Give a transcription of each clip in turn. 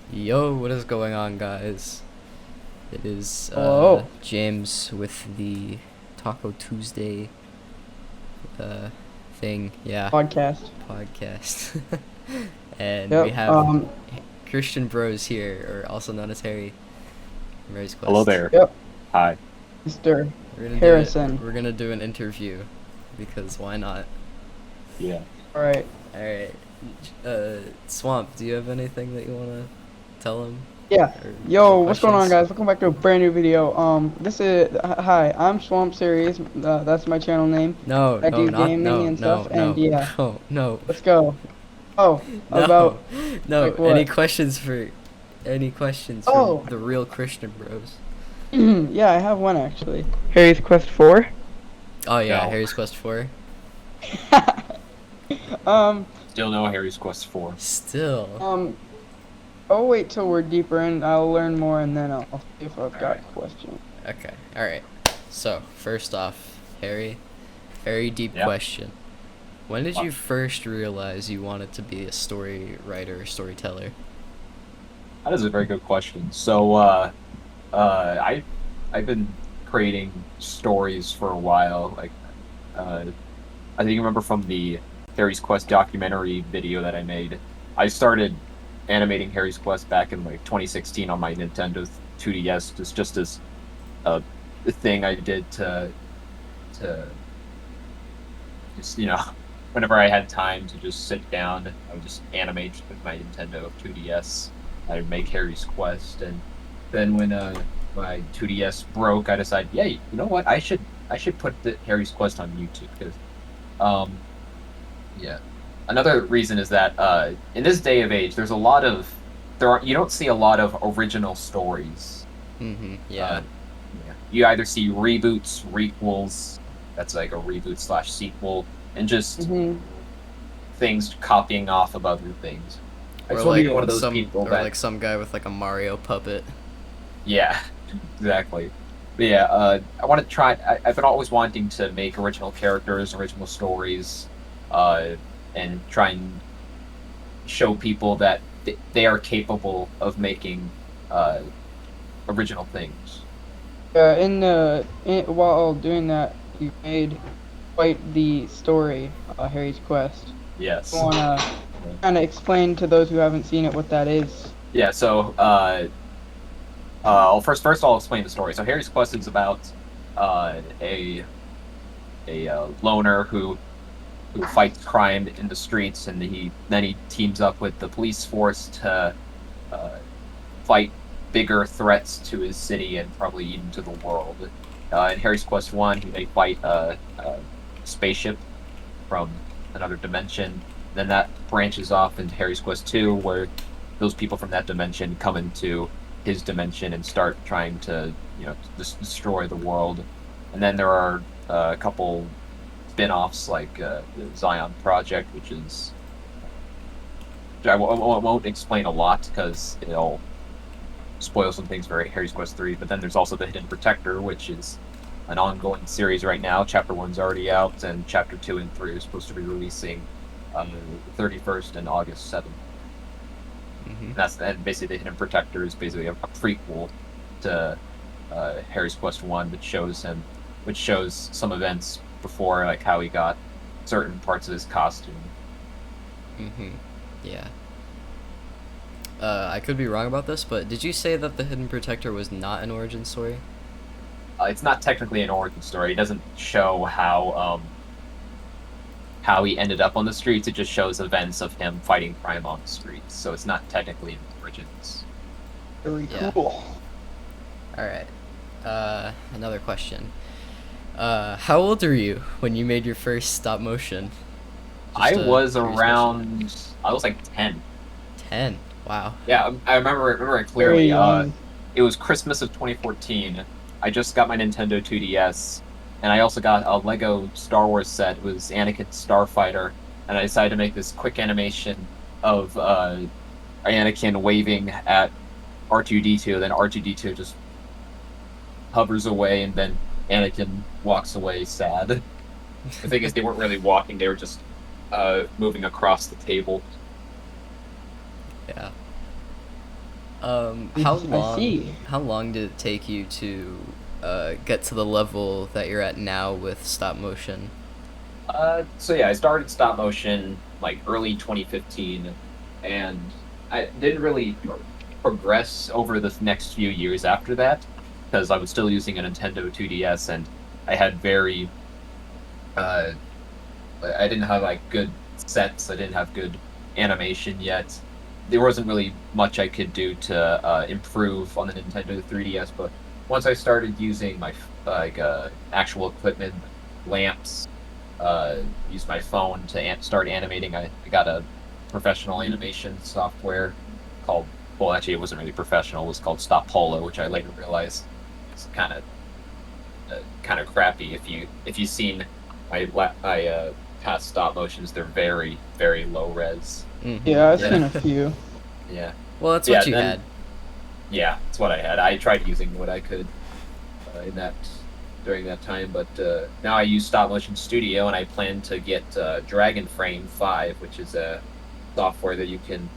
Yo, what is going on, guys? It is Hello. James with the Taco Tuesday uh thing, yeah, Podcast. podcast. And we Yep. have Christian Bros here, or also known as Harry from Harry's Hello Quest. there. Yep. Hi. Mr. We're gonna do it. Harrison. We're gonna do an interview because why not? Yeah. All right. All right. Swamp, do you have anything that you wanna tell him? Yeah. Or Yo, any what's going on, questions? guys? Welcome back to a brand new video. This is hi. I'm Swamp Series. That's my channel name. No, I no, do not gaming no, and no, stuff. And no, yeah, no, no. let's go. Oh, No, about no. like Any what? questions from Oh, the real Christian Bros? yeah, I have one actually. Harry's Quest 4. Oh yeah, No. Harry's Quest 4. um, Still no Harry's Quest 4. Still. um. I'll wait till we're deeper in. I'll learn more and then I'll see if I've got Alright. questions. Okay. All right. So first off, Harry, very deep Yeah. question. When did you first realize you wanted to be a story writer, storyteller? That is a very good question. So, I've been creating stories for a while. I think you remember from the Harry's Quest documentary video that I made. I started animating Harry's Quest back in like 2016 on my Nintendo 2DS, just as a thing I did to just whenever I had time to just sit down, I would just animate with my Nintendo 2DS. I'd make Harry's Quest, and then when my 2DS broke, I decided, yeah, you know what, I should put the Harry's Quest on YouTube because um yeah. Another reason is that in this day of age, there's a lot of you don't see a lot of original stories. Mm-hmm. Yeah. Yeah. You either see reboots, requels, that's like a reboot slash sequel, and just Mhm. things copying off of other things. I Or just want to like be one of those some, people or that, like some guy with like a Mario puppet. yeah, exactly. But yeah, I want to try. I've been always wanting to make original characters, original stories, uh, and try and show people that they are capable of making uh, original things. While doing that, you made quite the story, Harry's Quest. Yes. You wanna kind of explain to those who haven't seen it what that is? Yeah. So, first I'll explain the story. So Harry's Quest is about uh, a loner who fights crime in the streets, and he teams up with the police force to uh, fight bigger threats to his city and probably even to the world. In Harry's Quest 1, they fight a spaceship from another dimension. Then that branches off into Harry's Quest 2, where those people from that dimension come into his dimension and start trying to, destroy the world. And then there are a couple spin-offs like the Zion Project, which is I won't explain a lot because it'll spoil some things for Harry's Quest 3. But then there's also the Hidden Protector, which is an ongoing series right now. Chapter 1's already out, and Chapter 2 and 3 are supposed to be releasing on the 31st and August 7th. Mm-hmm. And basically the Hidden Protector is basically a prequel to Harry's Quest 1, which shows some events before, like how he got certain parts of his costume. Mm-hmm. Yeah. I could be wrong about this, but did you say that the Hidden Protector was not an origin story? It's not technically an origin story. It doesn't show how he ended up on the streets. It just shows events of him fighting crime on the streets. So it's not technically an origins. Very Yeah. cool. All right. Another question. How old were you when you made your first stop motion? I Just a was curious around. I was like 10. question. 10. Wow. Yeah, I remember it Very clearly. young. It was Christmas of 2014. I just got my Nintendo 2DS, and I also got a Lego Star Wars set. It was Anakin Starfighter, and I decided to make this quick animation of Anakin waving at R2D2. Then R2D2 just hovers away, and then Anakin walks away sad. The thing is, they weren't really walking; they were just moving across the table. Yeah. How I see. long did it take you to get to the level that you're at now with stop motion? So yeah, I started stop motion like early 2015, and I didn't really progress over the next few years after that because I was still using a Nintendo 2DS, and I had very uh, I didn't have like good sets. I didn't have good animation yet. There wasn't really much I could do to improve on the Nintendo 3DS. But once I started using my actual equipment, lamps, use my phone to start animating, I got a professional animation software called. Well, actually, it wasn't really professional. It was called Stop Polo, which I later realized is kind of crappy. If you've seen my past stop motions, they're very low res. Yeah, I've Yeah, seen a few. yeah, Well, that's yeah. what you Then had. yeah, that's what I had. I tried using what I could in that during that time, but now I use Stop Motion Studio, and I plan to get Dragon Frame 5, which is a software that you can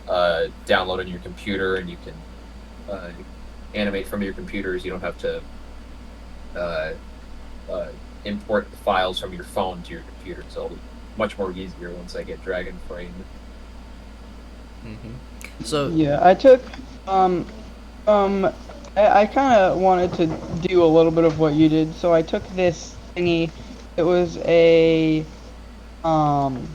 download on your computer, and you can uh, animate from your computers. You don't have to uh, uh, import the files from your phone to your computer. So it'll be much more easier once I get Dragon Frame. So, Yeah, I took um um I kind of wanted to do a little bit of what you did, so I took this thingy. It was a um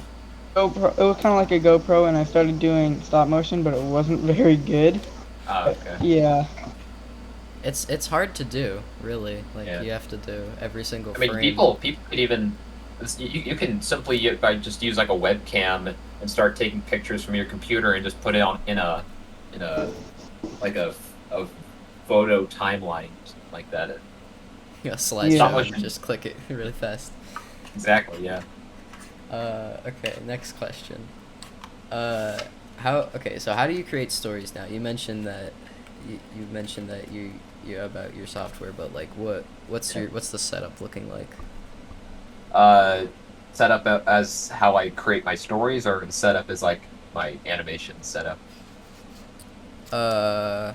GoPro. It was kind of like a GoPro, and I started doing stop motion, but it wasn't very good. Ah, okay. Yeah, it's hard to do, really. Like Yeah. you have to do every single I mean, frame. people could even you can simply by just use like a webcam and start taking pictures from your computer and just put it on in a like a photo timeline like that. A Stop slideshow yeah. and motion. just click it really fast. Exactly. Yeah. Okay, next question. Uh, how? Okay, so how do you create stories now? You mentioned that you mentioned that you about your software, but like what's the setup looking like? Uh, Set up as how I create my stories, or set up as like my animation setup. Uh,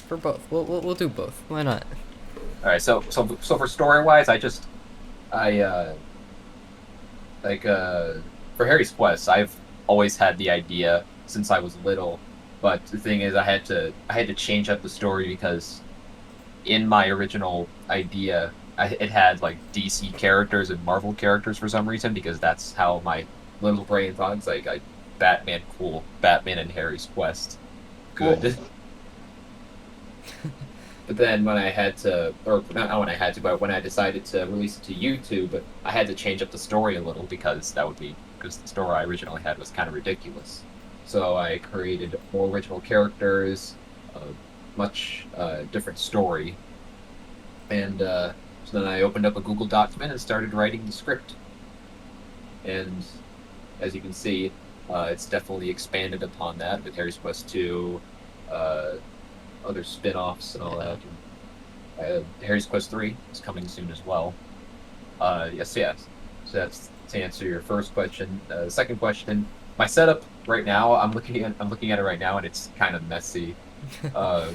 for both. We'll do both. Why not? All right. So for story wise, I like for Harry's Quest, I've always had the idea since I was little, but the thing is, I had to change up the story because in my original idea, it had like DC characters and Marvel characters for some reason because that's how my little brain thought. It's like Batman cool, Batman and Harry's Quest Cool. good. But then when I had to, or not when I had to, but when I decided to release it to YouTube, I had to change up the story a little because because the story I originally had was kind of ridiculous. So I created more original characters, a much different story, and so then I opened up a Google document and started writing the script. And as you can see, it's definitely expanded upon that with Harry's Quest 2, uh, other spin-offs and all Yeah. that. Harry's Quest 3 is coming soon as well. Yes. So that's to answer your first question. The second question, my setup right now, I'm looking at it right now, and it's kind of messy. Uh,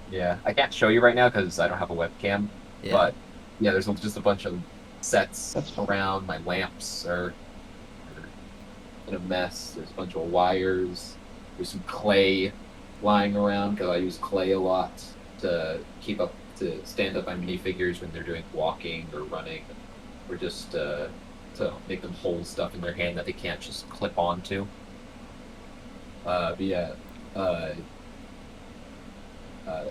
yeah, I can't show you right now because I don't have a webcam. Yeah. But yeah, there's just a bunch of sets That's around. My lamps are in a mess. There's a bunch of wires. There's some clay lying around because I use clay a lot to stand up my minifigures when they're doing walking or running, or just to make them hold stuff in their hand that they can't just clip onto. But yeah, uh, uh,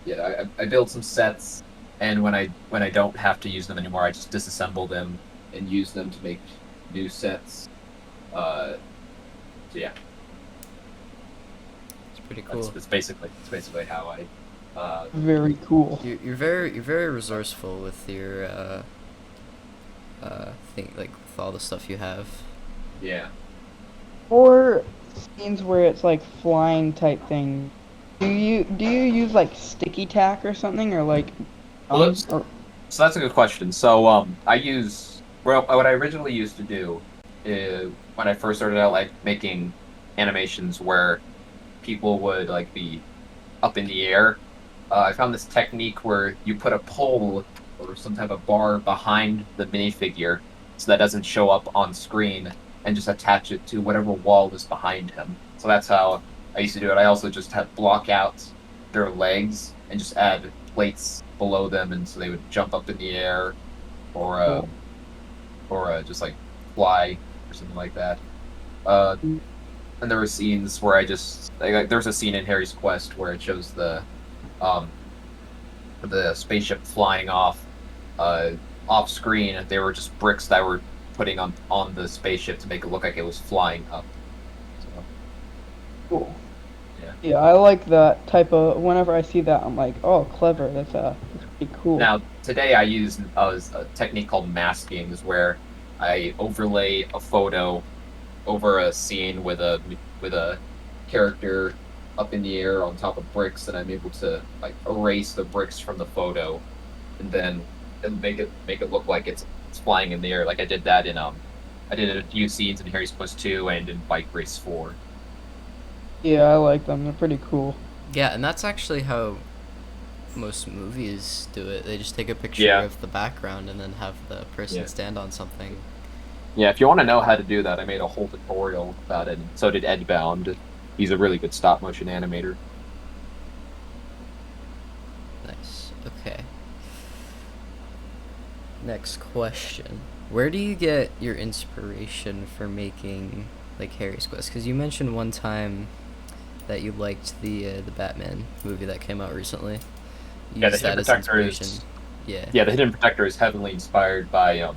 yeah, I build some sets, and when I don't have to use them anymore, I just disassemble them and use them to make new sets. Uh, so yeah, It's pretty cool. it's basically how I. Very cool. You're very resourceful with your thing, like with all the stuff you have. Yeah. Or scenes where it's like flying type thing. Do you use like sticky tack or something, or like Well, that's, or so that's a good question. So I use what I originally used to do is when I first started out like making animations where people would like be up in the air. I found this technique where you put a pole or some type of bar behind the minifigure so that doesn't show up on screen, and just attach it to whatever wall is behind him. So that's how I used to do it. I also just had block out their legs and just add plates below them, and so they would jump up in the air, or just like fly or something like that. Uh, and there were scenes where I just like there's a scene in Harry's Quest where it shows um the spaceship flying uh off screen. They were just bricks that were putting on the spaceship to make it look like it was flying up. So Cool. yeah. Yeah, I like that type of. Whenever I see that, I'm like, oh, clever. That's pretty cool. Now today I use a technique called masking, is where I overlay a photo over a scene with a character up in the air on top of bricks, and I'm able to like erase the bricks from the photo, and then make it look like it's flying in the air. Like I did that in I did a few scenes in Harry's Quest 2 and in Bike Race 4. Yeah, I like them. They're pretty cool. Yeah, and that's actually how most movies do it. They just take a picture Yeah. of the background and then have the person Yeah. stand on something. Yeah, if you want to know how to do that, I made a whole tutorial about it. And so did Edbound. He's a really good stop motion animator. Nice. Okay. Next question. Where do you get your inspiration for making like Harry's Quest? Because you mentioned one time that you liked the Batman movie that came out recently. You Yeah, the used that Hidden as Protector inspiration. is Yeah. yeah, the Hidden Protector is heavily inspired by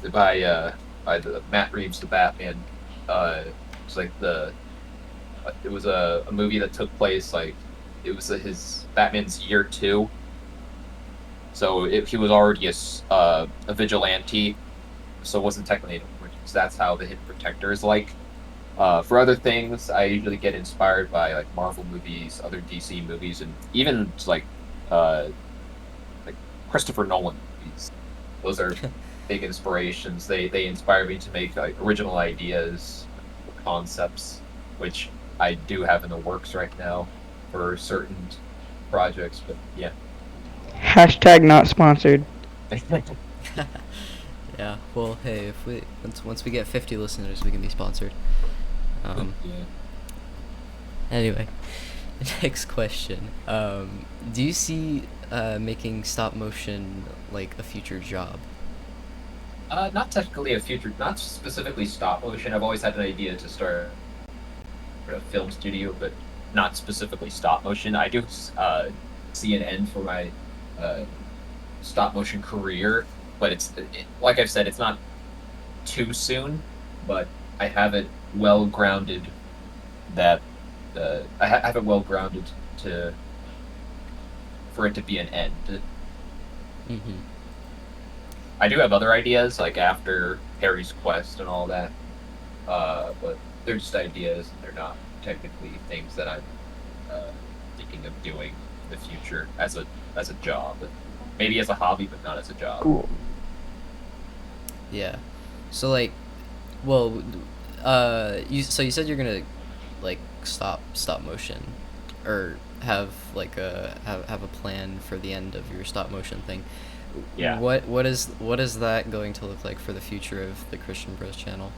the Matt Reeves the Batman. It's like it was a movie that took place like it was his Batman's year 2. So he was already a vigilante, so it wasn't technically an origin. So that's how the Hidden Protector is like. For other things, I usually get inspired by like Marvel movies, other DC movies, and even uh, like Christopher Nolan movies. Those are big inspirations. They inspire me to make like original ideas, concepts, which I do have in the works right now for certain projects. But yeah. Hashtag not sponsored. Yeah. Well, hey, if we once we get 50 listeners, we can be sponsored. Yeah. Anyway, next question. Do you see making stop motion like a future job? Not technically a future, not specifically stop motion. I've always had an idea to start a film studio, but not specifically stop motion. I do see an end for my uh, stop motion career, but like I've said, it's not too soon. But I have it well grounded that I have it well grounded to for it to be an end. Mm-hmm. I do have other ideas, like after Harry's Quest and all that, but they're just ideas. They're not technically things that I'm thinking of doing in the future as a job. Maybe as a hobby, but not as a job. Cool. Yeah. So like, well, you said you're gonna like stop motion, or have like have a plan for the end of your stop motion thing. Yeah. What is that going to look like for the future of the Christian Bros channel?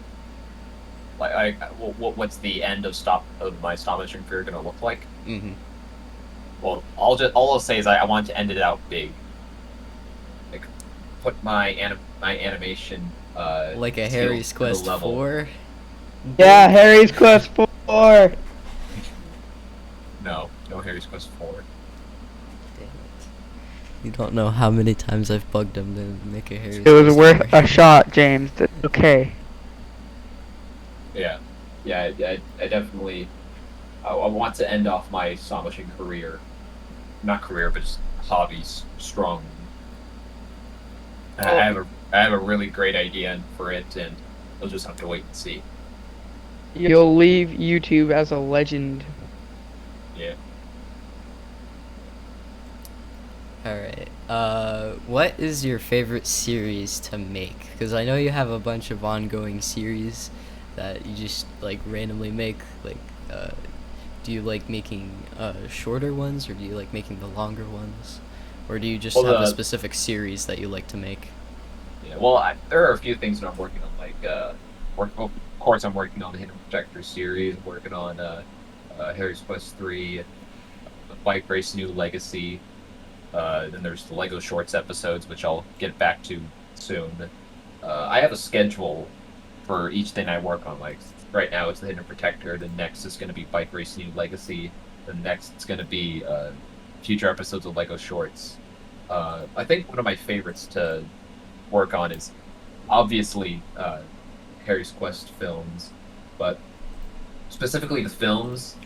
Like, what's the end of my stop motion career gonna look like? Mm-hmm. Well, all I'll say is I want to end it out big. Like, put my animation Like a skill Harry's to the Quest level. 4? Yeah, Harry's Quest 4. No Harry's Quest 4. Damn it. You don't know how many times I've bugged him to make a Harry's It was Quest worth 4. a shot, James. That's okay. Yeah, I definitely. I want to end off my stop motion career, not career, but just hobbies strong. I have a really great idea for it, and you'll just have to wait and see. You'll leave YouTube as a legend. Yeah. Alright. What is your favorite series to make? Because I know you have a bunch of ongoing series that you just like randomly make. Like, do do you like making shorter ones, or do you like making the longer ones, or do you just Well, have a the specific series that you like to make? yeah, well, there are a few things that I'm working on. Well, of course, I'm working on the Hidden Protector series. I'm working on Harry's Quest 3, the Bike Race New Legacy. Then there's the Lego Shorts episodes, which I'll get back to soon. I have a schedule for each thing I work on. Like right now, it's the Hidden Protector. The next is going to be Bike Race New Legacy. The next is going to be future episodes of Lego Shorts. I think one of my favorites to work on is obviously Harry's Quest films, but specifically the films,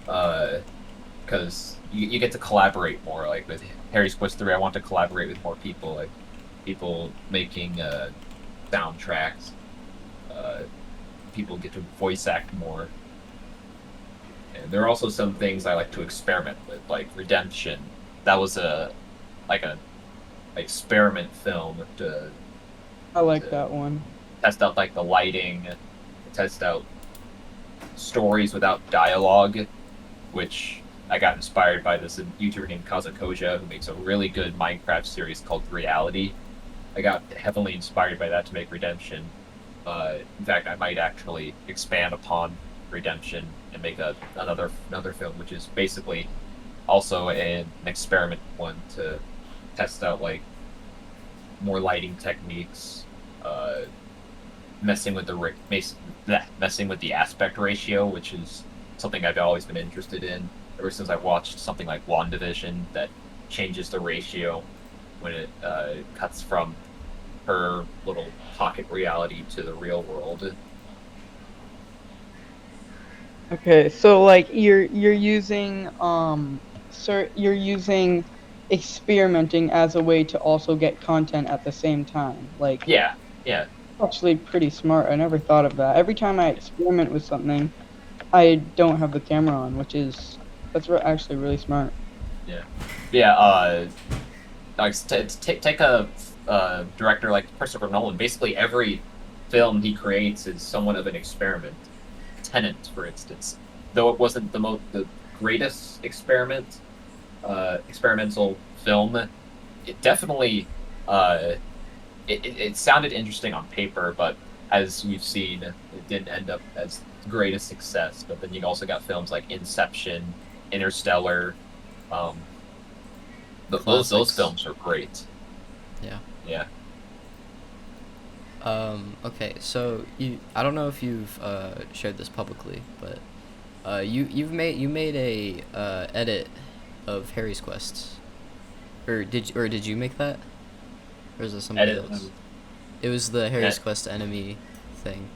because you get to collaborate more. Like with Harry's Quest 3, I want to collaborate with more people, like people making soundtracks. Uh, People get to voice act more. And there are also some things I like to experiment with, like Redemption. That was a experiment film I like to that one. test out like the lighting, test out stories without dialogue, which I got inspired by this YouTuber named Kazakoja, who makes a really good Minecraft series called Reality. I got heavily inspired by that to make Redemption. In fact, I might actually expand upon Redemption and make another film, which is basically also an experiment one to test out like more lighting techniques, uh, messing with the aspect ratio, which is something I've always been interested in ever since I watched something like WandaVision that changes the ratio when it cuts from her little pocket reality to the real world. Okay, so like you're using you're using experimenting as a way to also get content at the same time. Like Yeah, yeah, actually pretty smart. I never thought of that. Every time I experiment with something, I don't have the camera on, which is actually really smart. yeah, yeah. Like take a director like Christopher Nolan. Basically, every film he creates is somewhat of an experiment. Tenant, for instance, though it wasn't the greatest experimental film, it definitely uh, it sounded interesting on paper, but as we've seen, it didn't end up as great a success. But then you also got films like Inception, Interstellar. Um, those Classics. films are great. Yeah. Yeah. Okay, so I don't know if you've shared this publicly, but you made a edit of Harry's Quest, or did you make that, or is it somebody Edit. else? It was the Harry's Yeah. Quest enemy thing.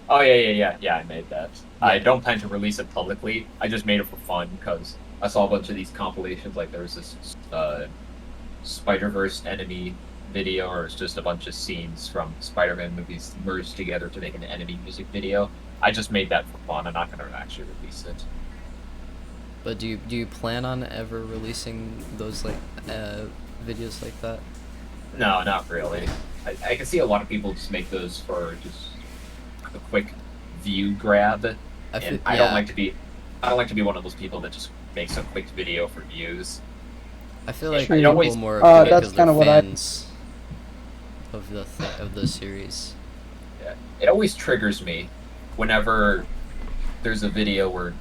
Oh yeah. I made that. I Yeah. don't plan to release it publicly. I just made it for fun because I saw a bunch of these compilations. Like there was this Spider-Verse enemy video, or it's just a bunch of scenes from Spider-Man movies merged together to make an enemy music video. I just made that for fun. I'm not going to actually release it. But do you plan on ever releasing those like videos like that? No, not really. I can see a lot of people just make those for just a quick view grab, I feel and I don't yeah. like to be. I don't like to be one of those people that just makes a quick video for views. I feel It, like True. it people always more do it That's because they're kind of what I. fans of of the series. yeah, it always triggers me whenever there's a video where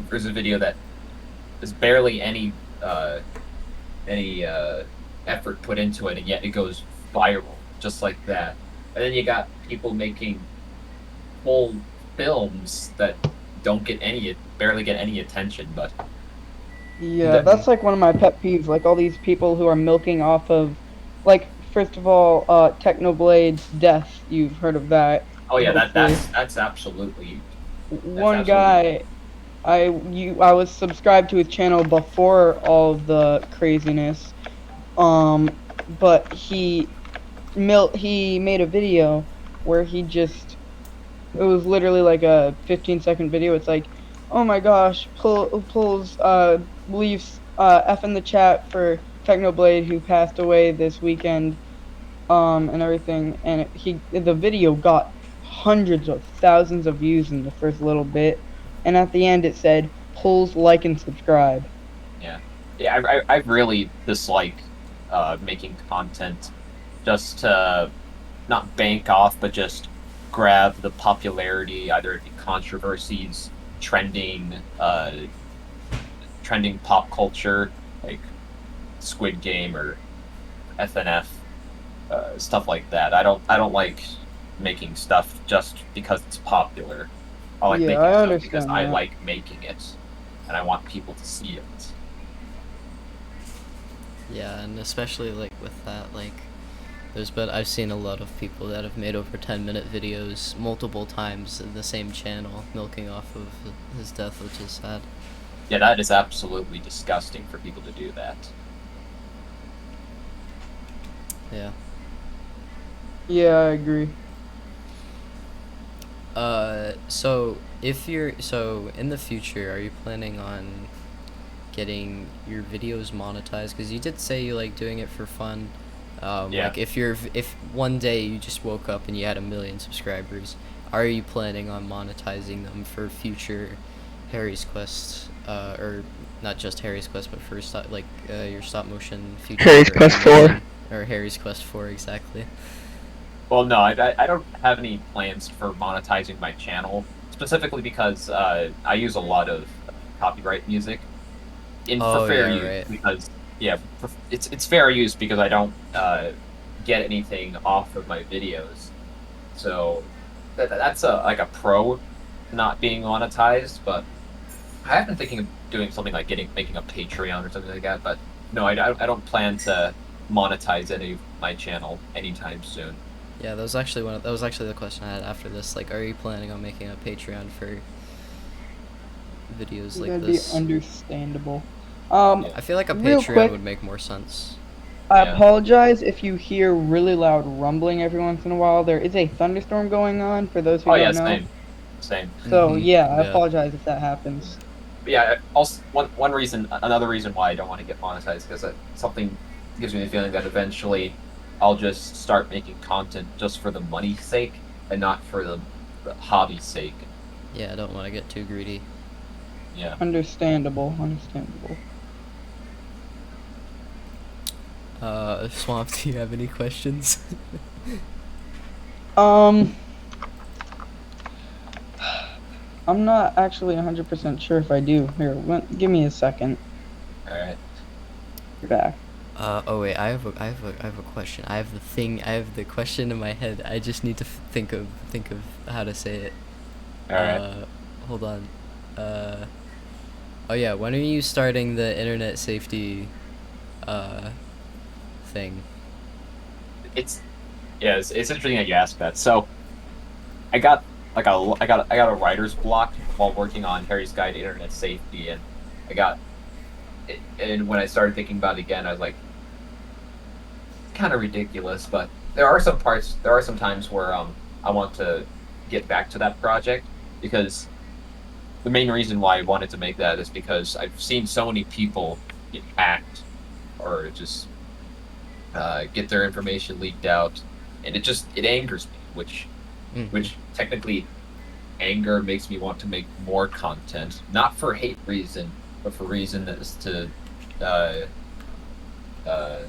there's a video that there's barely any effort put into it, and yet it goes viral just like that. And then you got people making whole films that don't get barely get any attention, but Yeah, that, that's like one of my pet peeves. Like all these people who are milking off of, like first of all, Technoblade's death. You've heard of that, oh yeah, hopefully. that's absolutely that's One absolutely guy, I was subscribed to his channel before all of the craziness. Um, but he made a video where he just it was literally like a 15-second video. It's like, oh my gosh, pulls leaves F in the chat for Technoblade who passed away this weekend, and everything. And the video got hundreds of thousands of views in the first little bit, and at the end it said, "Pulls like and subscribe." Yeah, yeah. I really dislike making content just to not bank off, but just grab the popularity, either it be controversies, trending, trending pop culture like Squid Game or FNF, stuff like that. I don't like making stuff just because it's popular. I like Yeah, making I stuff because understand I that. like making it, and I want people to see it. Yeah, and especially like with that, like I've seen a lot of people that have made over 10-minute videos multiple times in the same channel, milking off of his death, which is sad. Yeah, that is absolutely disgusting for people to do that. Yeah. Yeah, I agree. So in the future, are you planning on getting your videos monetized? Because you did say you like doing it for fun. Yeah. Like if one day you just woke up and you had 1 million subscribers, are you planning on monetizing them for future Harry's Quest, or not just Harry's Quest, but for your stop motion Harry's future Quest 4. animation or Harry's Quest 4 exactly? Well, no, I don't have any plans for monetizing my channel, specifically because I use a lot of copyright music in for Oh fair yeah, use right. because yeah, it's fair use because I don't get anything off of my videos. So that's a like a pro to not being monetized, but I have been thinking of doing something like getting making a Patreon or something like that, but no, I don't plan to monetize any of my channel anytime soon. Yeah, that was actually the question I had after this. Like, are you planning on making a Patreon for videos like That'd be this? understandable. Yeah, I feel like a Real Patreon quick, would make more sense. I yeah. apologize if you hear really loud rumbling every once in a while. There is a thunderstorm going on, for those who Oh yeah, don't know. same, same. So, yeah, I Yeah. apologize if that happens. But yeah, also one reason, another reason why I don't want to get monetized because something gives me the feeling that eventually I'll just start making content just for the money's sake and not for the hobby's sake. Yeah, I don't want to get too greedy. Yeah. Understandable, understandable. Swamp, do you have any questions? Um, I'm not actually 100% sure if I do. Here, give me a second. All right. You're back. Oh wait, I have a question. I have the question in my head. I just need to think of how to say it. All right. Hold on. Uh, oh yeah, when are you starting the internet safety, uh, thing? It's yeah. It's interesting that you asked that. So I got I got a writer's block while working on Harry's Guide to Internet Safety, and I got and when I started thinking about it again, I was like, kind of ridiculous, but there are some times where I want to get back to that project because the main reason why I wanted to make that is because I've seen so many people get hacked or just get their information leaked out, and it angers me, Mm-hmm. which technically anger makes me want to make more content, not for hate reason, but for reason as to uh, uh,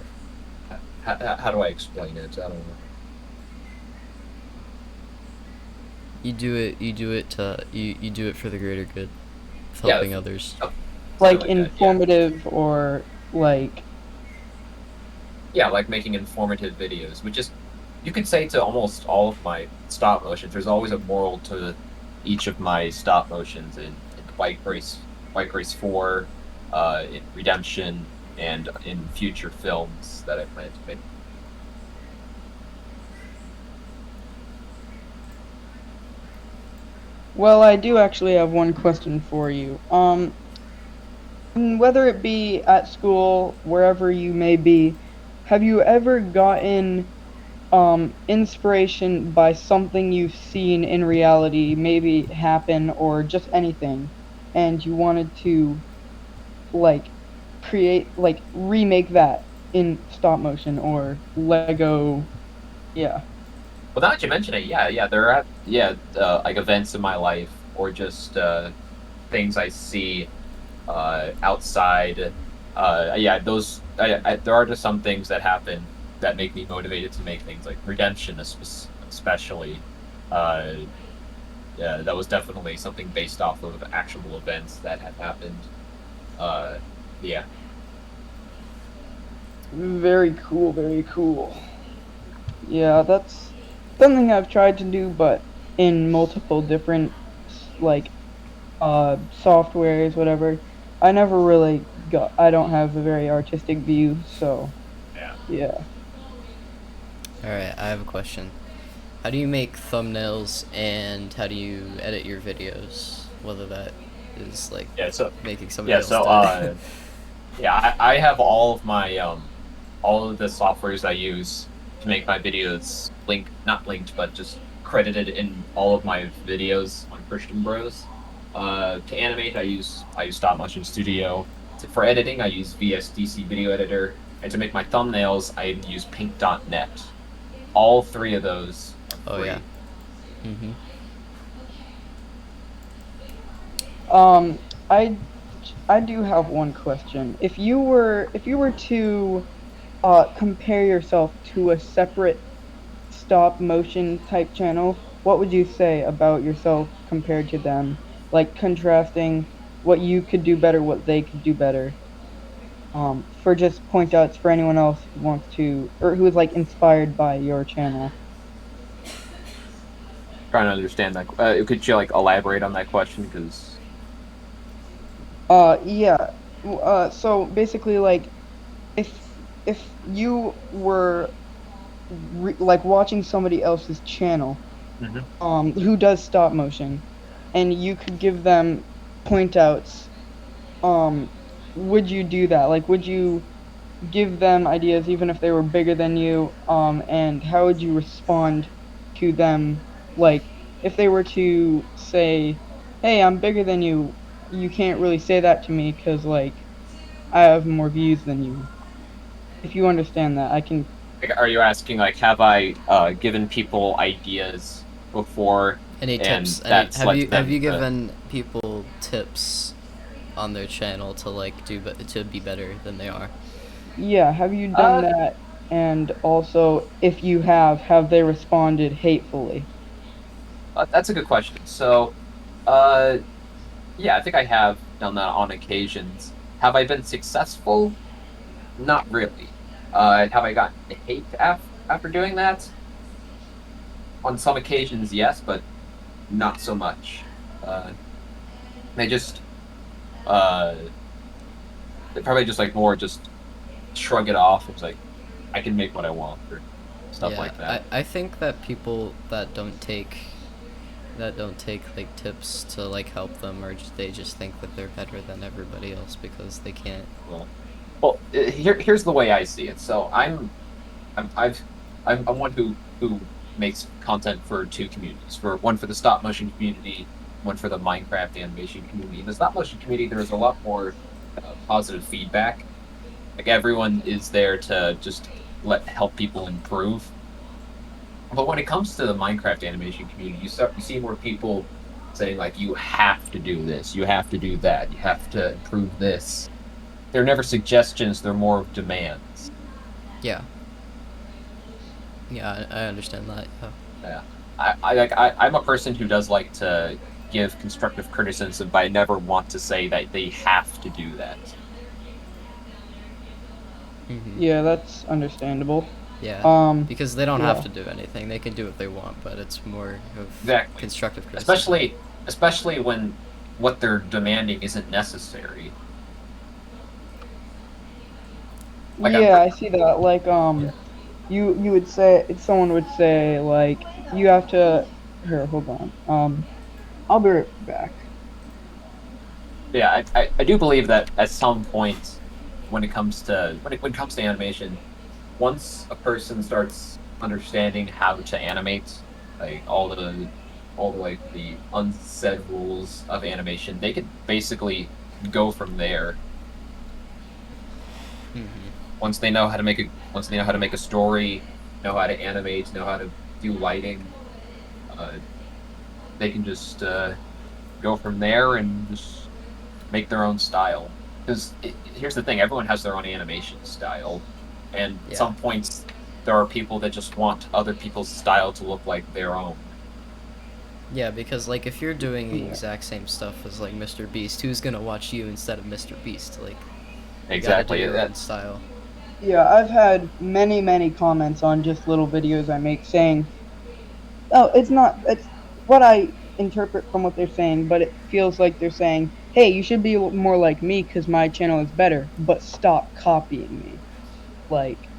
how do I explain it? I don't know. You do it for the greater good of Yeah, helping others. something Like like that. Yeah, informative or like, yeah, like making informative videos, which is you could say to almost all of my stop motions. There's always a moral to each of my stop motions in White Race 4, in Redemption, and in future films that I plan to make. well, I do actually have one question for you. Whether it be at school, wherever you may be, have you ever gotten inspiration by something you've seen in reality, maybe happen or just anything, and you wanted to like remake that in stop motion or Lego? Yeah. Well, now that you mention it, yeah, yeah, there are like events in my life or just things I see outside. Yeah, there are just some things that happen that make me motivated to make things like Redemption, especially. Uh, yeah, that was definitely something based off of actual events that had happened. Uh, yeah, Very cool, very cool. Yeah, that's something I've tried to do, but in multiple different like softwares, whatever. I never really got. I don't have a very artistic view, so yeah. yeah. All right, I have a question. How do you make thumbnails and how do you edit your videos? Whether that is like Yeah, so making somebody yeah, else so do it. yeah, I have all of my all of the softwares I use to make my videos not linked, but just credited in all of my videos on Christian Bros. To animate, I use Stop Motion Studio. For editing, I use VSDC Video Editor, and to make my thumbnails, I use Pink.net. All three of those are Oh yeah. free. Mhm. Um, I I do have one question. If you were to compare yourself to a separate stop motion type channel, what would you say about yourself compared to them? Like contrasting what you could do better, what they could do better. For just point outs for anyone else who wants to or who is like inspired by your channel. Trying to understand that. Could you like elaborate on that question? Because Yeah. So basically, like, if if you were like watching somebody else's channel, who does stop motion, and you could give them point outs, um, would you do that? Like, would you give them ideas even if they were bigger than you? And how would you respond to them? Like, if they were to say, "Hey, I'm bigger than you," you can't really say that to me because like I have more views than you. If you understand that, I can. like, are you asking like have I given people ideas before Any and tips? Any that's led to have you them given people tips on their channel to like to be better than they are? Yeah, have you done uh that? And also, if you have they responded hatefully? that's a good question. So uh yeah, I think I have done that on occasions. Have I been successful? Not really. Have I gotten hate after doing that? On some occasions, yes, but not so much. They just uh they probably just like more just shrug it off. It's like I can make what I want or stuff Yeah, like that. I think that people that don't take like tips to like help them or they just think that they're better than everybody else because they can't. Well, here's the way I see it. So I'm I've I'm one who makes content for two communities. For one for the stop motion community, one for the Minecraft animation community. In the stop motion community, there's a lot more positive feedback. Like everyone is there to just help people improve. But when it comes to the Minecraft animation community, you see more people saying like you have to do this, you have to do that, you have to improve this. They're never suggestions, they're more of demands. Yeah. Yeah, I understand that. Yeah. Yeah. I'm a person who does like to give constructive criticism, but I never want to say that they have to do that. Mhm. Yeah, that's understandable. Yeah, Um, because they don't have yeah. to do anything. They can do what they want, but it's more of Exactly. constructive criticism. Especially when what they're demanding isn't necessary. Like I'm Yeah, I see that. Like, yeah. you would say someone would say like you have to. Here, hold on. I'll be right back. Yeah, I do believe that at some point when it comes to when it comes to animation, once a person starts understanding how to animate, like all the like the unsaid rules of animation, they could basically go from there. Mhm. Once they know how to make a story, know how to animate, know how to do lighting, uh, they can just go from there and just make their own style. Because here's the thing: everyone has their own animation style, and at Yeah. some points there are people that just want other people's style to look like their own. Yeah, because like if you're doing the Yeah. exact same stuff as like Mr. Beast, who's gonna watch you instead of Mr. Beast? Like, you gotta do Exactly. your own That style. Yeah, I've had many comments on just little videos I make saying, "Oh, it's not. It's what I interpret from what they're saying, but it feels like they're saying, hey, you should be more like me because my channel is better, but stop copying me." Like,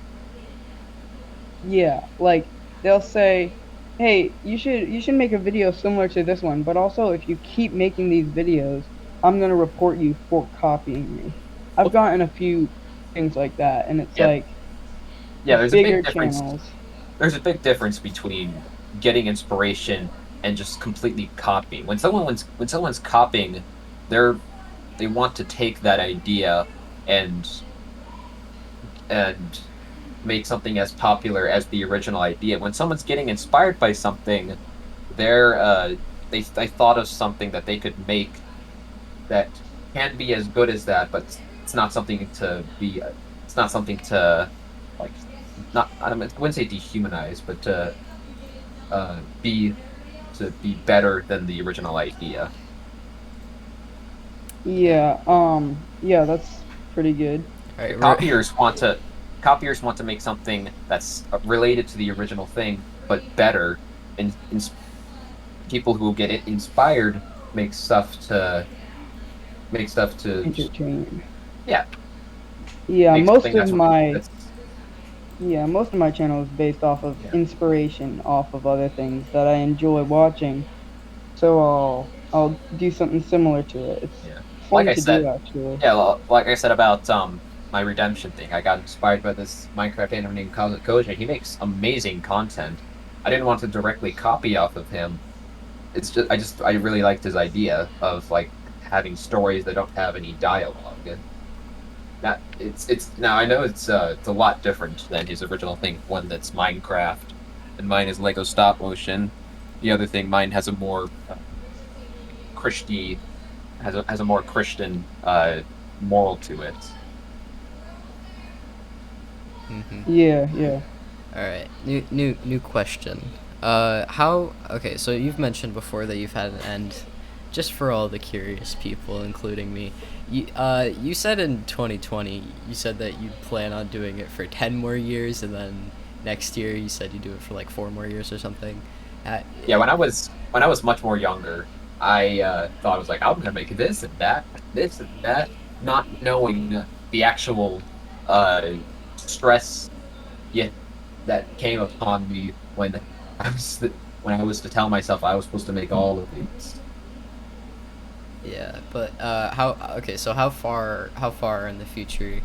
yeah, like they'll say, "Hey, you should make a video similar to this one, but also if you keep making these videos, I'm gonna report you for copying me." I've well, gotten a few things like that, and it's yeah, like yeah. There's a bigger big difference. channels. There's a big difference between getting inspiration and just completely copying. When someone's copying, they're they want to take that idea and and make something as popular as the original idea. When someone's getting inspired by something, they're they thought of something that they could make that can be as good as that, but it's not something to be. It's not something to like. Not I wouldn't say dehumanize, but be to be better than the original idea. Yeah. Yeah, that's pretty good. All right. Copiers want to copiers want to make something that's related to the original thing but better, and people who get it inspired make stuff to make stuff to just, Entertain. yeah, Yeah, make most something of my that's yeah, most of my channel is based off of yeah, inspiration off of other things that I enjoy watching. So I'll do something similar to it. It's yeah. Like fun I to do said, actually. yeah, like I said about my redemption thing, I got inspired by this Minecraft animator named Koji. He makes amazing content. I didn't want to directly copy off of him. I really liked his idea of like having stories that don't have any dialogue. That it's now I know it's a lot different than his original thing. One that's Minecraft, and mine is Lego stop motion. The other thing, mine has a more Christy has a more Christian moral to it. Mm-hmm. Yeah, yeah. All right. New question. How? Okay, so you've mentioned before that you've had an end. Just for all the curious people, including me, you said in 2020, you said that you'd plan on doing it for 10 more years, and then next year you said you'd do it for like 4 more years or something. Uh, Yeah, when I was much more younger, I thought I was like I'm gonna make this and that, not knowing the actual uh, stress yet that came upon me when I was when I was to tell myself I was supposed to make all of these. yeah, but how? Okay, so how far in the future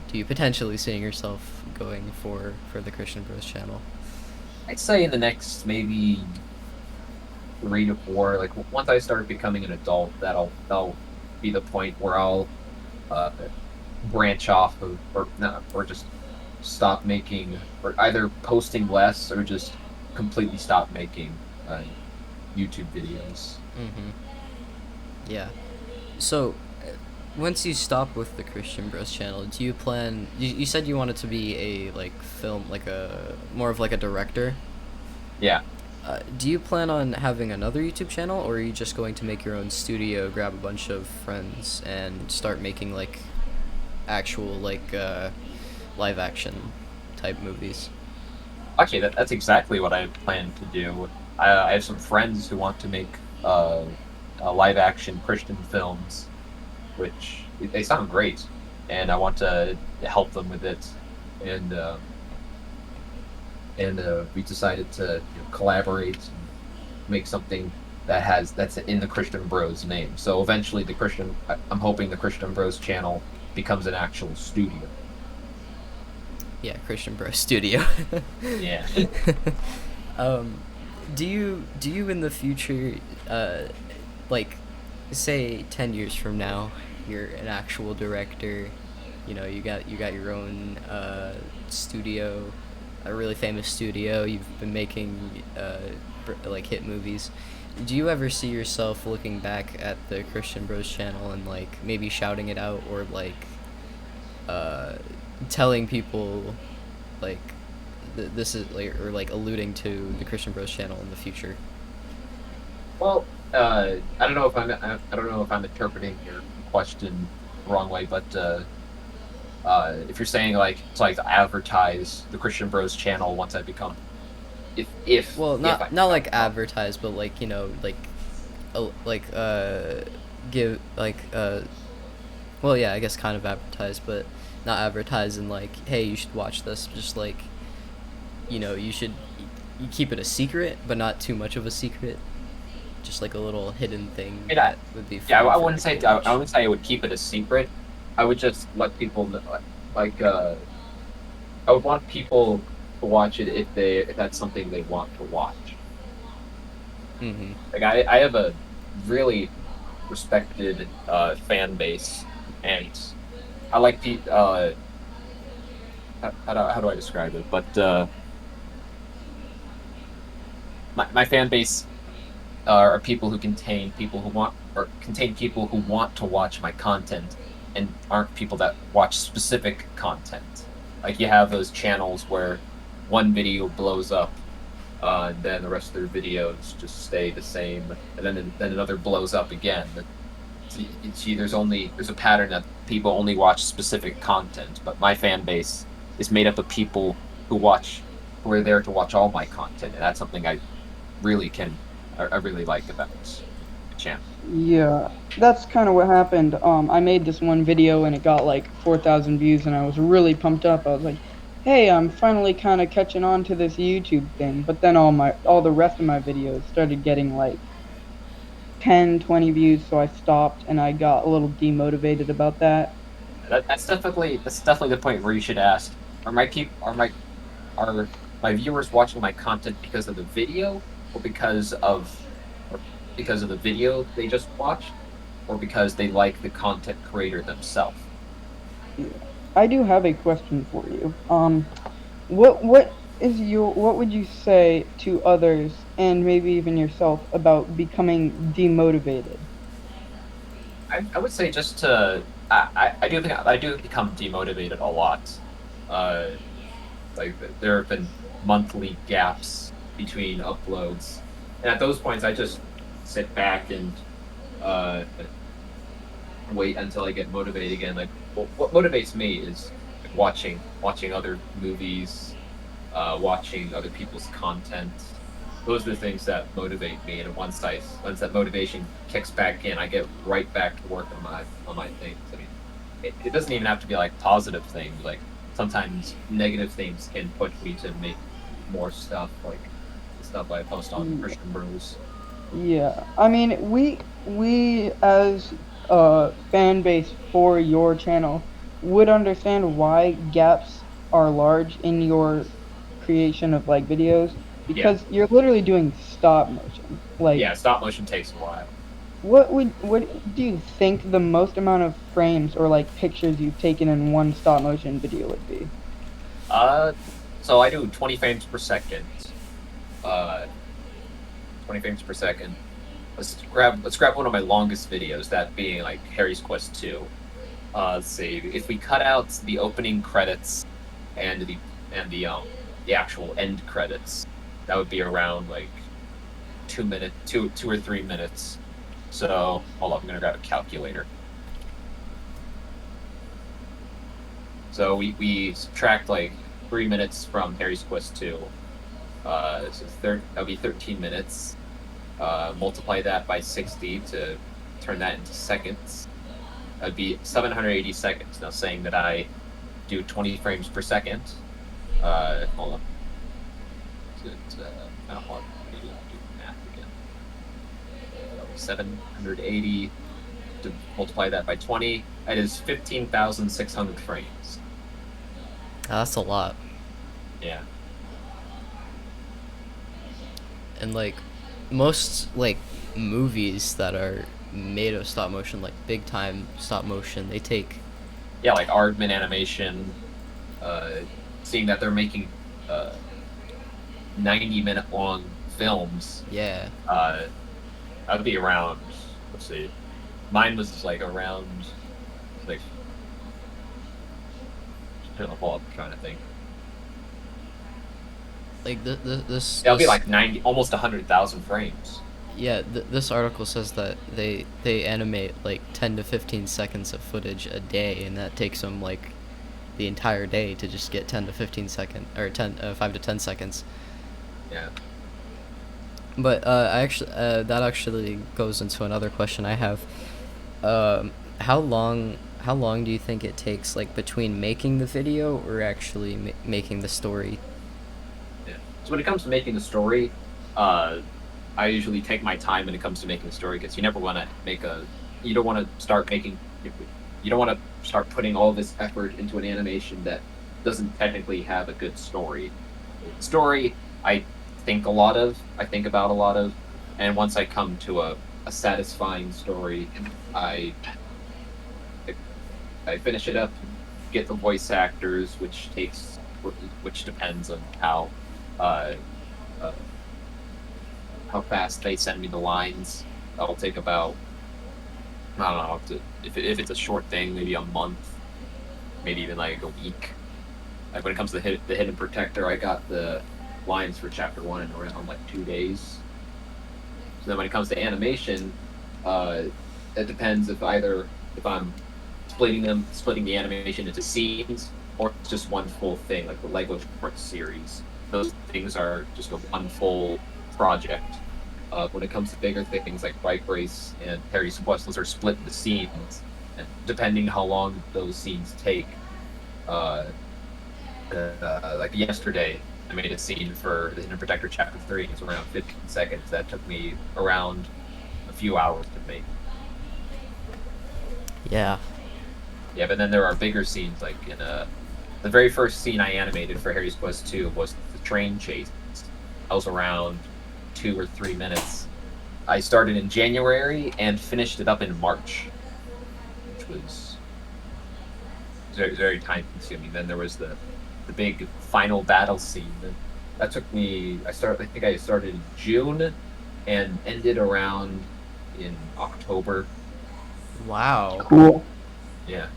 do you potentially seeing yourself going for the Christian Bros channel? I'd say in the next maybe 3 to 4, like once I start becoming an adult, that'll be the point where I'll uh, branch off of or no, or just stop making or either posting less or just completely stop making YouTube videos. Mm-hmm. Yeah. So, once you stop with the Christian Bros channel, do you plan? You said you wanted to be a like film, like a more of like a director. Yeah, Do you plan on having another YouTube channel, or are you just going to make your own studio, grab a bunch of friends, and start making like actual like live action type movies? actually, that's exactly what I plan to do. I have some friends who want to make live action Christian films, which they sound great, and I want to help them with it. And we decided to collaborate and make something that's in the Christian Bros name. So eventually, I'm hoping the Christian Bros channel becomes an actual studio. Yeah, Christian Bros Studio. Yeah. um, do you in the future, like, say 10 years from now, you're an actual director, you got your own studio, a really famous studio. You've been making like hit movies. do you ever see yourself looking back at the Christian Bros channel and like maybe shouting it out or like uh telling people like this is like or like alluding to the Christian Bros channel in the future? Well, I don't know if I don't know if I'm interpreting your question the wrong way, but if you're saying like to like advertise the Christian Bros channel once I become Well, if I not become like advertise, but like like like give like well yeah, I guess kind of advertise, but not advertise and like hey you should watch this. Just like you should you keep it a secret, but not too much of a secret. Just like a little hidden thing I mean, that would be yeah, fun for people to I watch. wouldn't say I would keep it a secret. I would just let people know, like I would want people to watch it if that's something they want to watch. Mm-hmm. Like I have a really respected fan base, and I like how do I describe it? But my fan base are people who contain people who want to watch my content and aren't people that watch specific content. Like you have those channels where one video blows up, and then the rest of their videos just stay the same, and then another blows up again. So you see, there's a pattern that people only watch specific content, but my fan base is made up of people who are there to watch all my content, and that's something I really like about the channel. Yeah, that's kind of what happened. I made this one video and it got like 4,000 views, and I was really pumped up. I was like, "Hey, I'm finally kind of catching on to this YouTube thing." But then all the rest of my videos started getting like 10, 20 views, so I stopped and I got a little demotivated about that. That's definitely the point where you should ask: Are my peop are my viewers watching my content because of the video, or or because of the video they just watched, or because they like the content creator themselves? Yeah. I do have a question for you. What would you say to others and maybe even yourself about becoming demotivated? I would say just to I do think I do become demotivated a lot. Uh, like there have been monthly gaps between uploads, and at those points I just sit back and uh, wait until I get motivated again. Like what motivates me is like, watching other movies, watching other people's content. Those are the things that motivate me. And once that motivation kicks back in, I get right back to work on my things. I mean, it doesn't even have to be like positive things. Like sometimes negative things can push me to make more stuff, like the stuff I post on Christian Bros. Yeah, I mean, we as a fan base for your channel would understand why gaps are large in your creation of like videos Yeah, because you're literally doing stop motion. Like, yeah. Stop motion takes a while. what do you think the most amount of frames or like pictures you've taken in one stop motion video would be? Uh, so I do 20 frames per second. Uh, 20 frames per second. Let's grab one of my longest videos, that being like Harry's Quest 2. Let's see. If we cut out the opening credits and the actual end credits, that would be around like 2 or 3 minutes. So hold on, I'm gonna grab a calculator. So we subtract like 3 minutes from Harry's Quest 2. That'll be 13 minutes. Multiply that by 60 to turn that into seconds. That'd be 780 seconds. Now, saying that I do 20 frames per second. Hold on. I don't want to do math again. 780 to multiply that by 20. That is 15,600 frames. That's a lot. Yeah. And like most like movies that are made of stop motion, like big time stop motion, they take Yeah, like Aardman Animation, uh, seeing that they're making uh, 90-minute long films, yeah. uh, I'd be around. Let's see. Mine was like around like hold up, I'm trying to think. Like It'll be this like 90, almost 100,000 frames. yeah, this article says that they animate like 10 to 15 seconds of footage a day, and that takes them like the entire day to just get 10 to 15 second or 5 to 10 seconds. Yeah. But I actually that actually goes into another question I have. How long do you think it takes, like, between making the video or actually making the story? Yeah. So when it comes to making the story, uh, I usually take my time when it comes to making a story because you never want to you don't want to start making, you don't want to start putting all this effort into an animation that doesn't technically have a good story. Story, I think about a lot of, and once I come to a satisfying story, I I finish it up, get the voice actors, which depends on uh, uh, how fast they send me the lines. That'll take about, I don't know, if it's a short thing, maybe a month, maybe even like a week. Like when it comes to the Hidden Protector, I got the lines for chapter 1 in around like 2 days. So then when it comes to animation, uh, it depends if I'm splitting the animation into scenes, or it's just one full thing, like the Lego short series. Those things are just a one full project. When it comes to bigger things like Bike Race and Harry's Quest, those are split into scenes, and depending how long those scenes take. Uh, like yesterday, I made a scene for the Hidden Protector Chapter 3. It's around 15 seconds. That took me around a few hours to make. Yeah. Yeah, but then there are bigger scenes, like the very first scene I animated for Harry's Quest 2 was the train chase. I was around 2 or 3 minutes. I started in January and finished it up in March, which was very, very time consuming. Then there was the big final battle scene. That took me. I think I started in June and ended around in October. Wow. Cool. Yeah,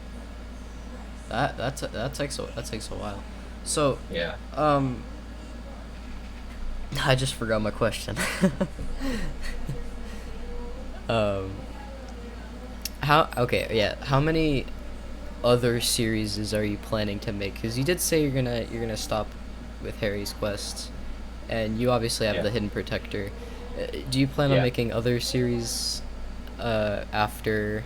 That takes a while. So, yeah. um, I just forgot my question. um, how okay, yeah. How many other series are you planning to make? Because you did say you're gonna stop with Harry's Quest, and you obviously have Yeah. the Hidden Protector. Do you plan on Yeah. making other series after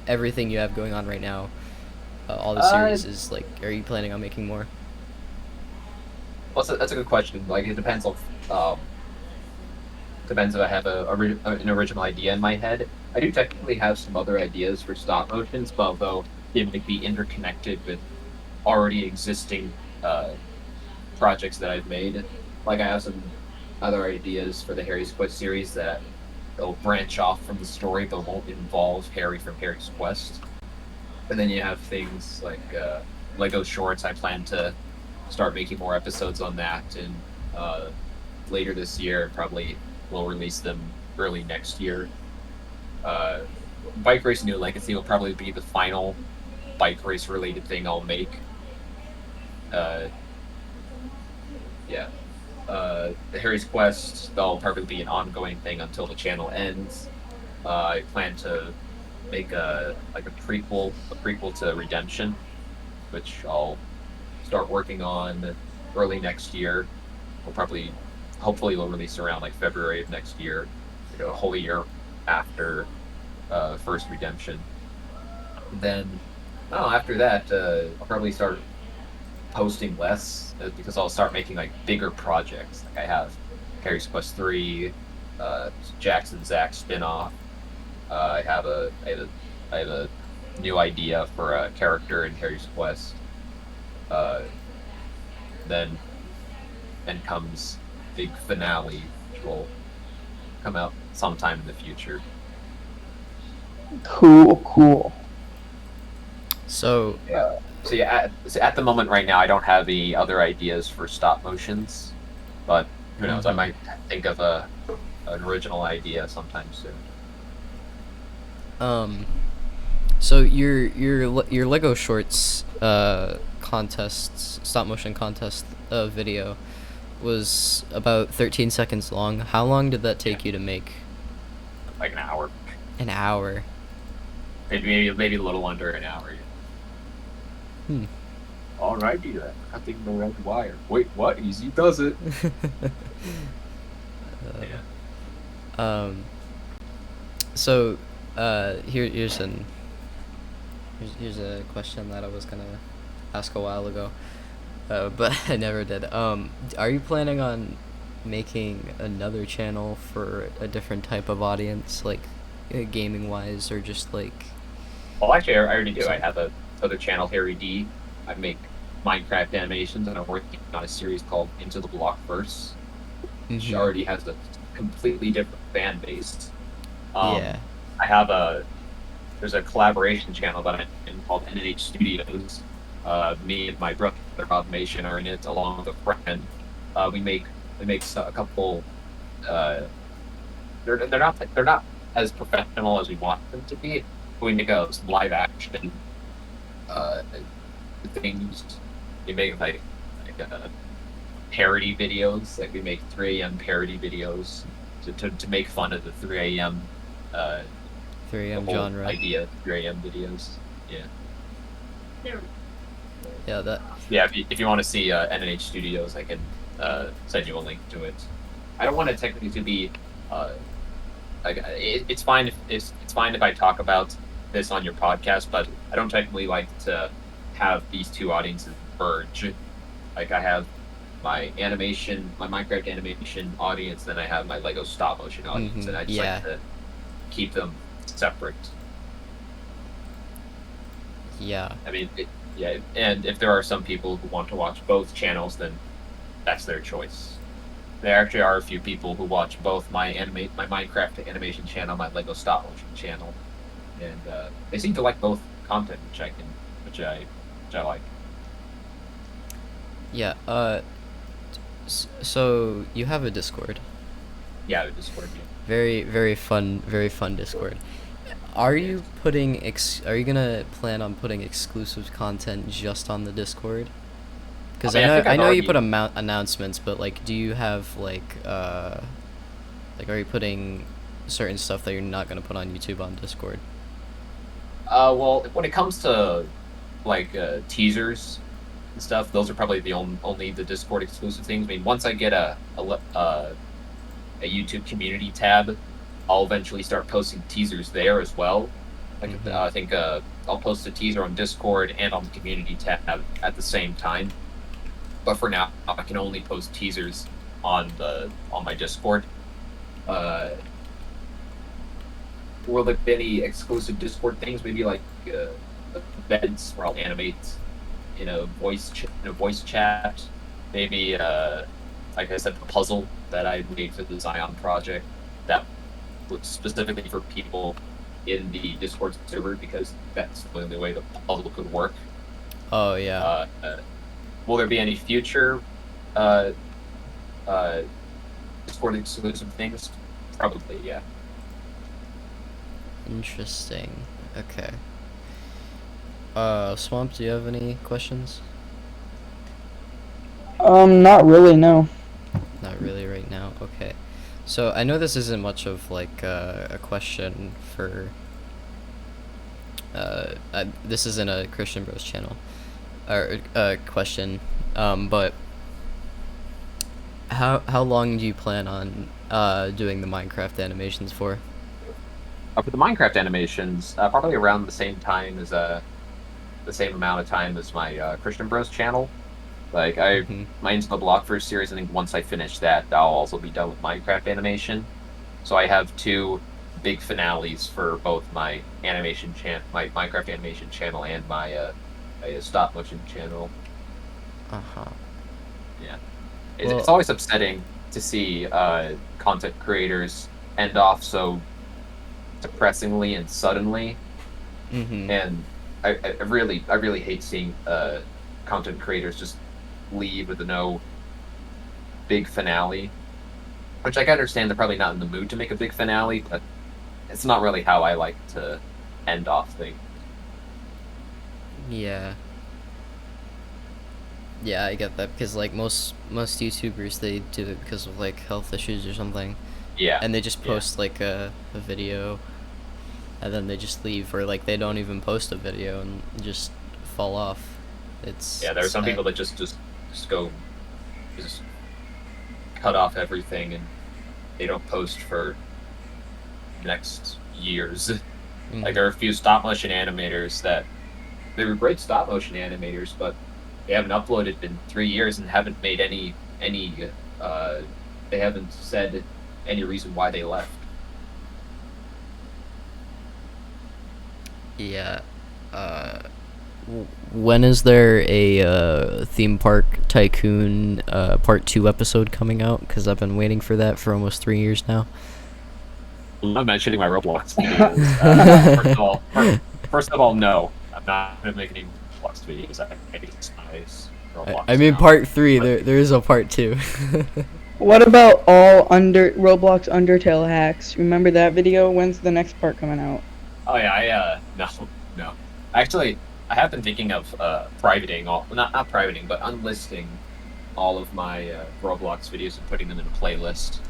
everything you have going on right now? All the Uh, series is like, are you planning on making more? Well, that's a good question. Like, it depends on depends if I have an original idea in my head. I do technically have some other ideas for stop motions, but although they might be interconnected with already existing projects that I've made, like I have some other ideas for the Harry's Quest series that they'll branch off from the story but won't involve Harry from Harry's Quest. And then you have things like Lego Shorts. I plan to start making more episodes on that, and later this year, probably we'll release them early next year. Uh, Bike Race New Legacy will probably be the final bike race related thing I'll make. Uh, yeah. The Harry's Quest, that'll probably be an ongoing thing until the channel ends. I plan to make a prequel to Redemption, which I'll start working on early next year. We'll probably, hopefully, we'll release around like February of next year, a whole year after first Redemption. And then, oh, after that, I'll probably start posting less because I'll start making like bigger projects. Like I have Harry's Quest 3, Jackson Zack spinoff. I have a new idea for a character in Harry's Quest. Uh, then then comes big finale, which will come out sometime in the future. cool. So, Yeah. So at the moment right now, I don't have any other ideas for stop motions, but who knows? I mhm. might think of an original idea sometime soon. So your Lego Shorts contest, stop motion contest video was about 13 seconds long. How long did that take you to make? Like an hour. An hour. Maybe a little under an hour. Yeah. Hmm. Alrighty then. Cutting the red wire. Wait, what? Easy does it. Yeah. So, here's a question that I was gonna ask a while ago, but I never did. Are you planning on making another channel for a different type of audience, like gaming wise, or just like? Well, actually, I already do. I have a other channel, Harry D. I make Minecraft animations, and I'm working on a series called Into the Blockverse, which already has a completely different fan base. Yeah. I have there's a collaboration channel that I'm in called NNH Studios. Me and my brother Automation are in it, along with a friend. We make a couple. They're not as professional as we want them to be. We make some live action uh, things. We make parody videos. Like we make 3 a.m. parody videos to make fun of the 3 a.m. 3 a.m. the whole genre. idea of 3 a.m. videos. Yeah. Yeah, that. Yeah, if you want to see NNH Studios, I can send you a link to it. I don't want it technically to be. It's fine if it's fine if I talk about this on your podcast, but I don't technically like to have these two audiences merge. Like I have my Minecraft animation audience, then I have my Lego stop motion audience, and I just like to keep them separate. Yeah. I mean, yeah, and if there are some people who want to watch both channels, then that's their choice. There actually are a few people who watch both my Minecraft animation channel, my Lego stop motion channel, and they seem to like both content, which I like. Yeah. So you have a Discord. Yeah, the Discord. Yeah. Very fun Discord. Are you putting are you gonna plan on putting exclusive content just on the Discord? Because I know you put announcements, but like, do you have like are you putting certain stuff that you're not gonna put on YouTube on Discord? Well, when it comes to like teasers and stuff, those are probably the only the Discord exclusive things. I mean, once I get a YouTube community tab, I'll eventually start posting teasers there as well. Like I think I'll post a teaser on Discord and on the community tab at the same time. But for now, I can only post teasers on my Discord. Will there be any exclusive Discord things? Maybe like events where I'll animate in a voice chat. Maybe like I said, the puzzle that I made for the Zion project that was specifically for people in the Discord server because that's the only way the puzzle could work. Oh yeah. Will there be any future Discord exclusive things? Probably, yeah. Interesting. Okay. Swamp, do you have any questions? Not really, no. Not really right now. Okay. So I know this isn't much of like a question for. This isn't a Christian Bros channel, or question. But how long do you plan on doing the Minecraft animations for? For the Minecraft animations, probably around the same time as the same amount of time as my Christian Bros channel. Like my Into the Blockverse series, I think once I finish that, I'll also be done with Minecraft animation. So I have 2 big finales for both my my Minecraft animation channel, and my stop motion channel. Yeah, it's always upsetting to see content creators end off so depressingly and suddenly. And I really hate seeing content creators just leave with no big finale. which I can understand they're probably not in the mood to make a big finale, but it's not really how I like to end off things. Yeah. Yeah, I get that because like most YouTubers they do it because of like health issues or something, Yeah, and they just yeah, post like a video, and then they just leave, or like they don't even post a video and just fall off. yeah. There are It's some sad. people that just go just cut off everything and they don't post for the next years. Like there are a few stop motion animators that they were great stop motion animators, but they haven't uploaded in 3 years and haven't made any uh they haven't said any reason why they left. Yeah. Uh, when is there a theme park tycoon part 2 episode coming out? Because I've been waiting for that for almost 3 years now. I'm not mentioning my Roblox videos. First of all, no, I'm not gonna make any Roblox videos. I despise I Roblox mean now. part 3. But There is a part 2. What about all under Roblox Undertale hacks? Remember that video? When's the next part coming out? oh yeah, no, no. Actually, I have been thinking of privating all, not privating, but unlisting all of my Roblox videos and putting them in a playlist.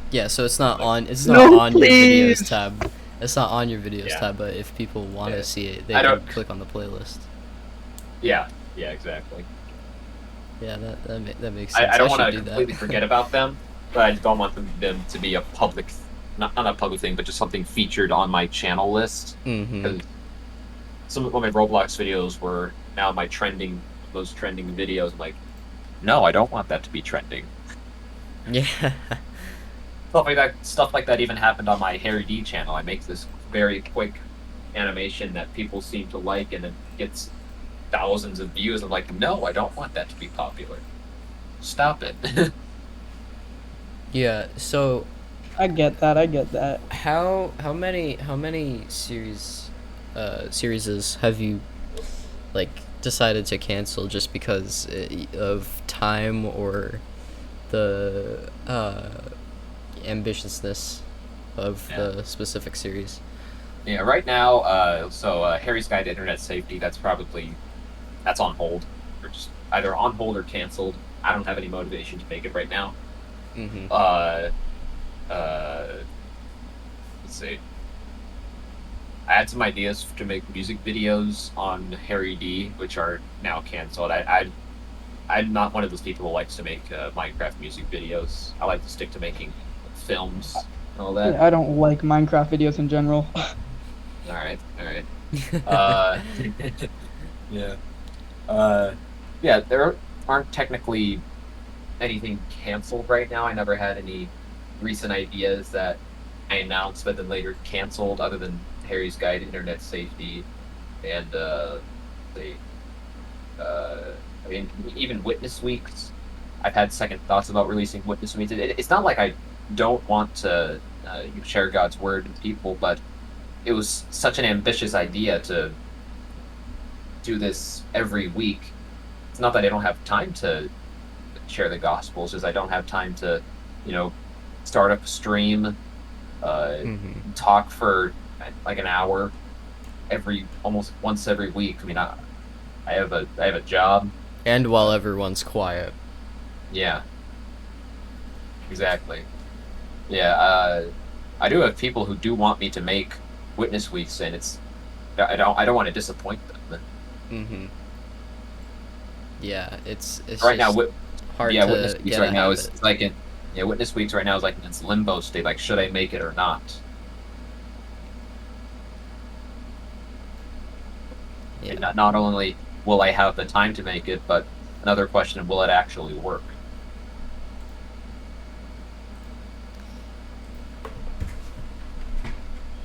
Yeah, so it's not Like, on. It's not No, on your videos please. tab. It's not on your videos yeah, tab. But if people want yeah. to see it, they I can don't. click on the playlist. Yeah, yeah, exactly. Yeah, that makes I sense. I don't want should to do completely that. forget about them, but I don't want them to be a public, not a public thing, but just something featured on my channel list. Mm-hmm. Because some of my Roblox videos were now my those trending videos. I'm like, no, I don't want that to be trending. Yeah. Stuff like that even happened on my Harry D channel. I make this very quick animation that people seem to like, and it gets thousands of views. I'm like, no, I don't want that to be popular. Stop it. Yeah. So I get that. I get that. how many series have you like decided to cancel just because of time or the ambitiousness of Yeah. the specific series? Yeah, right now, Harry's Guide to Internet Safety, that's on hold. Or just either on hold or canceled. I don't have any motivation to make it right now. Mm-hmm. Uh, uh, let's see. I had some ideas to make music videos on Harry D, which are now canceled. I'm not one of those people who likes to make Minecraft music videos. I like to stick to making films and all that. Yeah, I don't like Minecraft videos in general. All right, all right. Uh, yeah. Yeah, there aren't technically anything canceled right now. I never had any recent ideas that I announced but then later canceled, other than Harry's Guide to Internet Safety and the I mean even Witness Weeks. I've had second thoughts about releasing Witness Weeks. It's not like I don't want to share God's word with people, but it was such an ambitious idea to do this every week. It's not that I don't have time to share the gospel. It's just I don't have time to, you know, start up a stream, uh, Mm-hmm. talk for like an hour almost once every week. I mean, I have a job. And while Uh, everyone's quiet. yeah, exactly. Yeah, I do have people who do want me to make witness weeks, and I don't want to disappoint them. Mm-hmm. Yeah, it's Right now, just hard yeah, witness to weeks get a right now is habit. it's like in yeah, witness weeks right now is like in its limbo state. Like, should I make it or not? And Yeah. not only will I have the time to make it, but another question: will it actually work?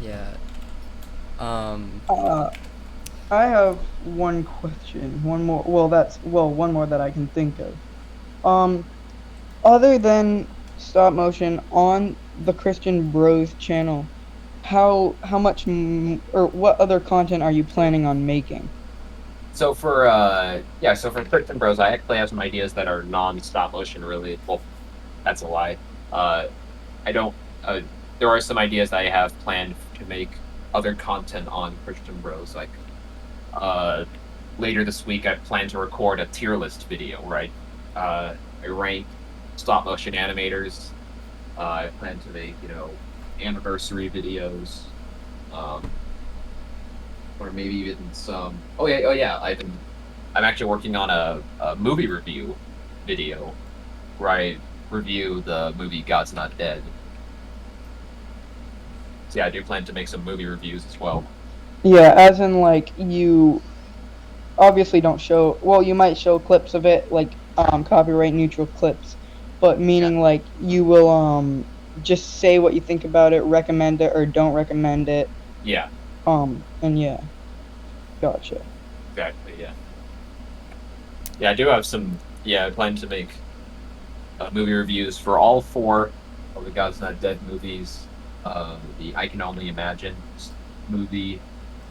Yeah. Um. Uh, I have one question. One more. One more that I can think of. Um, Other than stop motion on the Christian Bros channel, how much or what other content are you planning on making? So for Krypton Bros, I actually have some ideas that are non stop motion related. Well, That's a lie. Uh, I don't. There are some ideas that I have planned to make other content on Christian Bros. Like uh, later this week, I plan to record a tier list video. Right. I rank stop motion animators. I plan to make anniversary videos. Um, or maybe even some. Oh yeah. I'm actually working on a movie review video where I review the movie God's Not Dead. So yeah, I do plan to make some movie reviews as well. Yeah, as in like you obviously don't show. Well, you might show clips of it, like copyright neutral clips, but Yeah. meaning like you will just say what you think about it, recommend it or don't recommend it. Yeah, And yeah, gotcha. exactly. Yeah. Yeah, I do have some. Yeah, I plan to make movie reviews for all four of the God's Not Dead movies. The I Can Only Imagine movie,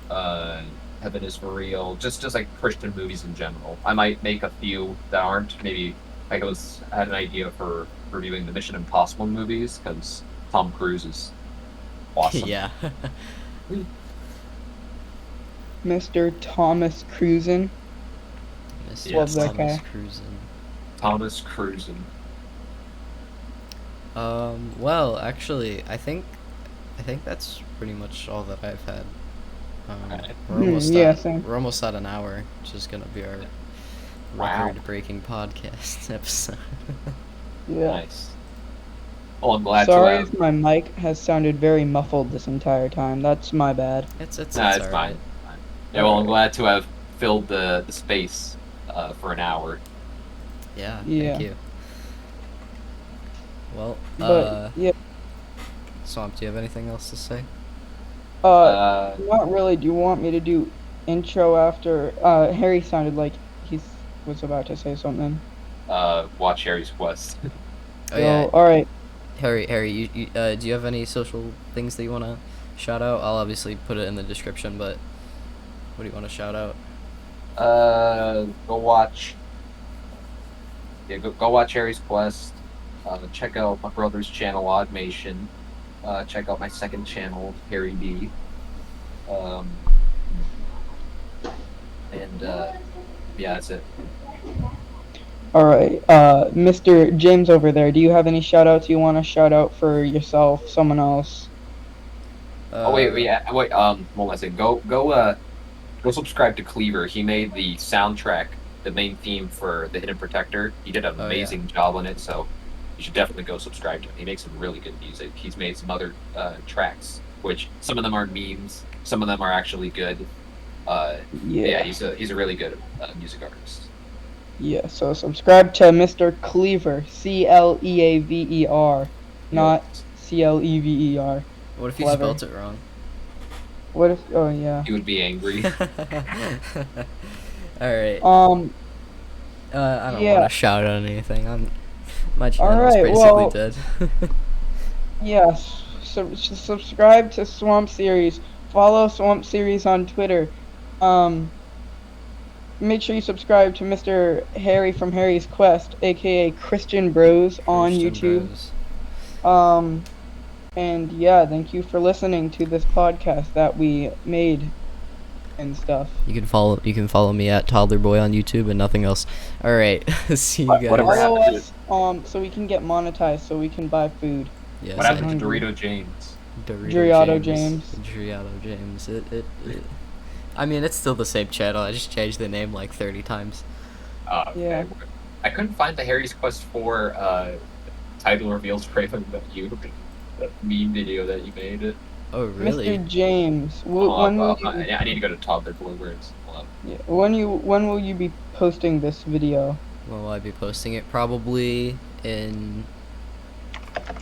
uh, Heaven is for Real, just like Christian movies in general. I might make a few that aren't. Maybe I had an idea for reviewing the Mission Impossible movies because Tom Cruise is awesome. Yeah. Mr. Thomas Cruisin. Mr. Yes. Love that Thomas guy. Cruisin'. Thomas Cruisen. Well, actually, I think that's pretty much all that I've had. Okay. Yeah, same. We're almost at an hour, which is gonna be our Wow. record-breaking podcast episode. Yeah. Nice. Well, I'm glad Sorry to have. if my mic has sounded very muffled this entire time. That's my bad. It's Nah, it's alright. fine. Fine. Yeah, well, I'm Alright. glad to have filled the space for an hour. Yeah, Yeah. thank you. Well, But yeah, Swamp, do you have anything else to say? not really. Do you want me to do intro after? Harry sounded like he was about to say something. Watch Harry's Quest. Oh yeah, All right. Harry, do you have any social things that you wanna shout out? I'll obviously put it in the description, but what do you want to shout out? Go watch. Yeah, go watch Harry's Quest. Check out my brother's channel, Oddmation. Check out my second channel, Harry B. And yeah, that's it. All right. Mr. James over there, do you have any shout outs you want to shout out for yourself, someone else? Oh wait. One last thing. Go subscribe to Cleaver. He made the soundtrack, the main theme for The Hidden Protector. He did an Oh, yeah. amazing job on it, so you should definitely go subscribe to him. He makes some really good music. He's made some other tracks, which some of them are memes, some of them are actually good. Yeah, he's a really good music artist. Yeah, so subscribe to Mr. Cleaver, Cleaver, not Clever. What if you Clever. spelt it wrong? What if? Oh yeah. He would be angry. Alright. I don't Yeah. want to shout out anything. My channel's Alright, basically well- dead. Yes. So subscribe to Swamp Series. Follow Swamp Series on Twitter. Make sure you subscribe to Mr. Harry from Harry's Quest, aka Christian Bros on Christian YouTube. Bros. And yeah, thank you for listening to this podcast that we made and stuff. You can follow me at Toddlerboy on YouTube and nothing else. All right, see you guys. Whatever Follow happened us, so we can get monetized, so we can buy food. Yes, What happened to hungry. Dorito James? Doriato James. Doriato James. I mean, it's still the same channel. I just changed the name like 30 times. Yeah. Okay. I couldn't find the Harry's Quest 4 title reveals Craven but you, the meme video that you made. Oh, really? Mr. James, when will you, I need to go to Toddler Bluebirds. when will you be posting this video? When will I be posting it? Probably in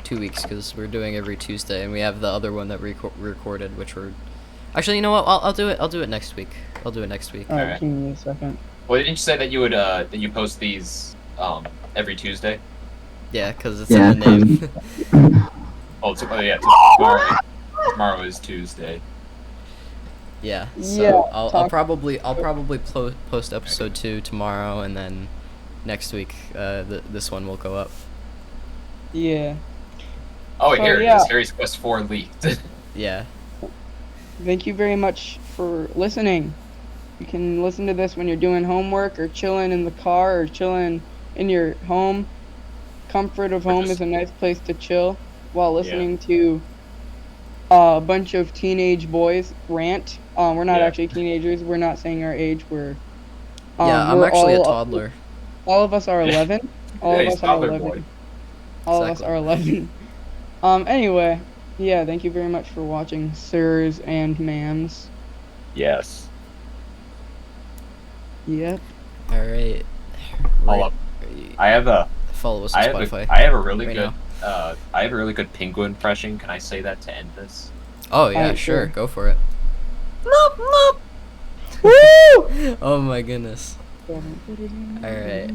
2 weeks, because we're doing every Tuesday, and we have the other one that recorded, which we're... Actually, you know what? I'll do it. I'll do it next week. I'll do it next week. Alright, Okay. give me a second. Well, didn't you say that you would that you post these every Tuesday? Yeah, because it's in the name. Tomorrow is Tuesday. Yeah. So Yeah, I'll probably post episode 2 tomorrow, and then next week this one will go up. Yeah. Oh, So, here it yeah. is. Harry's Quest 4 leaked. Yeah. Thank you very much for listening. You can listen to this when you're doing homework or chilling in the car or chilling in your home. Comfort of Or home is just a nice place to chill while yeah, listening to a bunch of teenage boys rant. We're not yeah, actually teenagers. We're not saying our age. Yeah, I'm We're actually a toddler. all of us are yeah. 11. All Yeah, of he's us are toddler boy. 11. All of us Exactly. are 11. Anyway, yeah, thank you very much for watching, sirs and ma'ams. Yes. Yep. All right. Hold Right. up. I have a Follow us on Spotify I have a really right good now. I have a really good penguin impression. Can I say that to end this? Oh yeah, Alright, sure. sure. Go for it. Woo! Oh my goodness. All right.